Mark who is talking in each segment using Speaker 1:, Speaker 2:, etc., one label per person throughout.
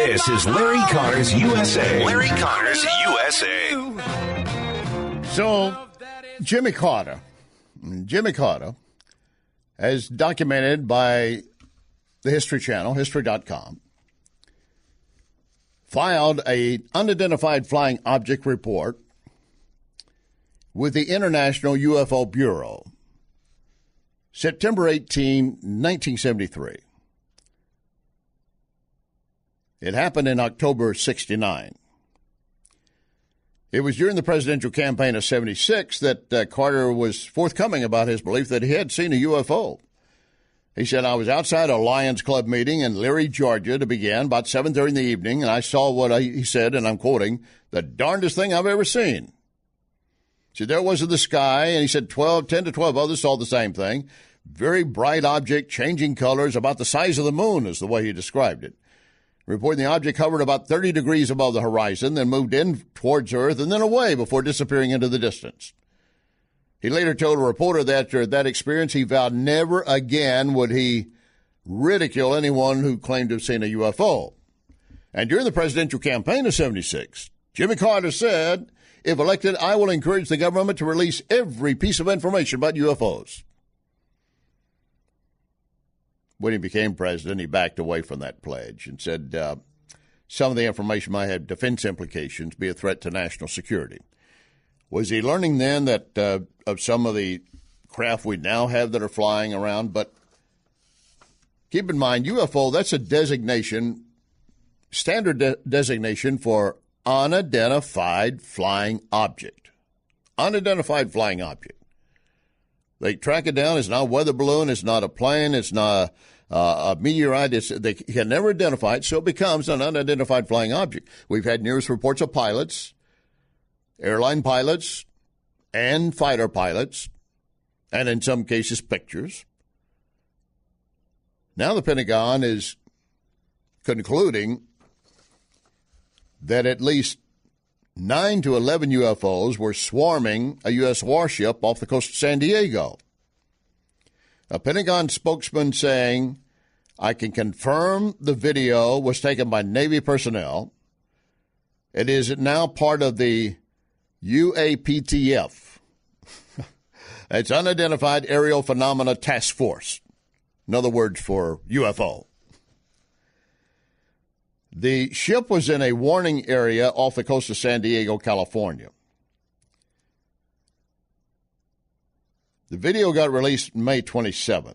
Speaker 1: This is Larry Connor's USA. Larry Connor's USA.
Speaker 2: So, Jimmy Carter, as documented by the History Channel, History.com, filed an unidentified flying object report with the International UFO Bureau, September 18, 1973. It happened in October 69. It was during the presidential campaign of 76 that Carter was forthcoming about his belief that he had seen a UFO. He said, I was outside a Lions Club meeting in Leary, Georgia, to begin, about 7:30 in the evening, and I saw what he said, and I'm quoting, the darndest thing I've ever seen. He said, there it was in the sky, and he said 10 to 12 others saw the same thing. Very bright object, changing colors, about the size of the moon is the way he described it. Reporting the object hovered about 30 degrees above the horizon, then moved in towards Earth and then away before disappearing into the distance. He later told a reporter that after that experience, he vowed never again would he ridicule anyone who claimed to have seen a UFO. And during the presidential campaign of 76, Jimmy Carter said, if elected, I will encourage the government to release every piece of information about UFOs. When he became president, he backed away from that pledge and said some of the information might have defense implications, be a threat to national security. Was he learning then that of some of the craft we now have that are flying around? But keep in mind, UFO, that's a designation, standard designation for unidentified flying object. Unidentified flying object. They track it down. It's not a weather balloon. It's not a plane. It's not a meteorite. They can never identify it, so it becomes an unidentified flying object. We've had numerous reports of pilots, airline pilots, and fighter pilots, and in some cases pictures. Now the Pentagon is concluding that at least 9 to 11 UFOs were swarming a U.S. warship off the coast of San Diego. A Pentagon spokesman saying, I can confirm the video was taken by Navy personnel. It is now part of the UAPTF. It's Unidentified Aerial Phenomena Task Force. In other words, for UFO. The ship was in a warning area off the coast of San Diego, California. The video got released May 27th.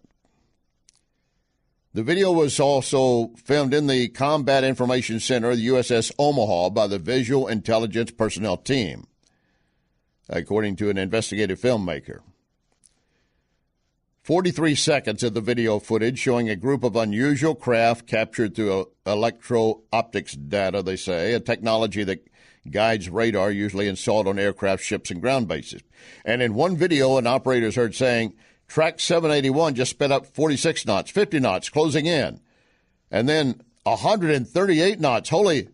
Speaker 2: The video was also filmed in the Combat Information Center of the USS Omaha by the Visual Intelligence Personnel Team, according to an investigative filmmaker. 43 seconds of the video footage showing a group of unusual craft captured through electro-optics data, they say, a technology that guides radar usually installed on aircraft, ships, and ground bases. And in one video, an operator is heard saying, Track 781 just sped up 46 knots, 50 knots, closing in. And then 138 knots, holy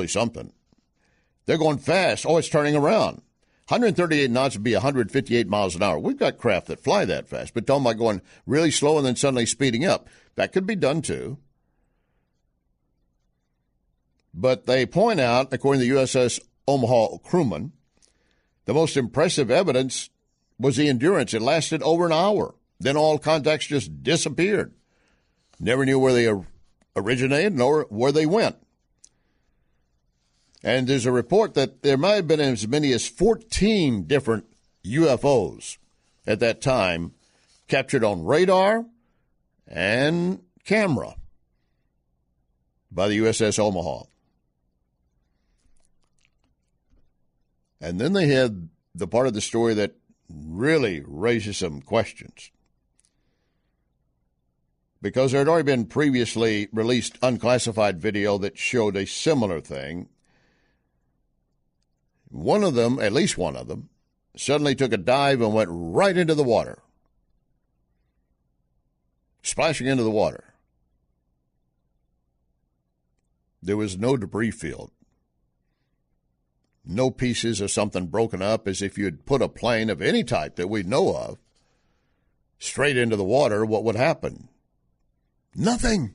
Speaker 2: something. They're going fast. Oh, it's turning around. 138 knots would be 158 miles an hour. We've got craft that fly that fast, but talking about going really slow and then suddenly speeding up. That could be done too. But they point out, according to the USS Omaha crewman, the most impressive evidence was the endurance. It lasted over an hour. Then all contacts just disappeared. Never knew where they originated nor where they went. And there's a report that there might have been as many as 14 different UFOs at that time captured on radar and camera by the USS Omaha. And then they had the part of the story that really raises some questions. Because there had already been previously released unclassified video that showed a similar thing. One of them, at least one of them, suddenly took a dive and went right into the water. Splashing into the water. There was no debris field. No pieces of something broken up, as if you'd put a plane of any type that we know of straight into the water. What would happen? Nothing.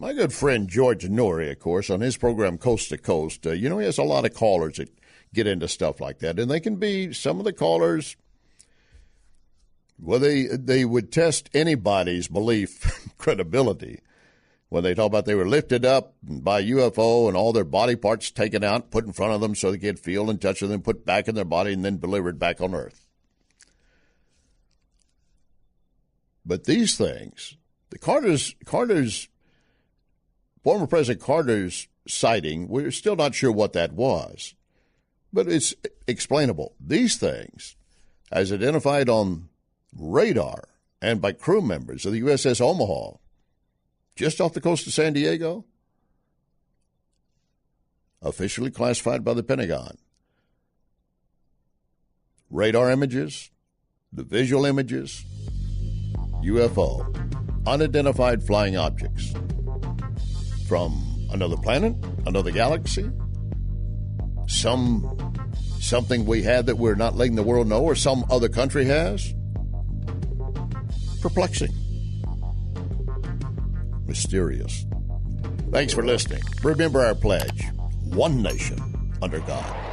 Speaker 2: My good friend George Norrie, of course, on his program Coast to Coast, he has a lot of callers that get into stuff like that. And they can be, some of the callers, well, they would test anybody's belief credibility when they talk about they were lifted up by UFO and all their body parts taken out, put in front of them so they could feel and touch them, put back in their body, and then delivered back on Earth. But these things, former President Carter's sighting, we're still not sure what that was, but it's explainable. These things, as identified on radar and by crew members of the USS Omaha, just off the coast of San Diego, officially classified by the Pentagon. Radar images, the visual images, UFO, unidentified flying objects from another planet, another galaxy, something we had that we're not letting the world know, or some other country has. Perplexing. Mysterious. Thanks for listening. Remember our pledge: one nation under God.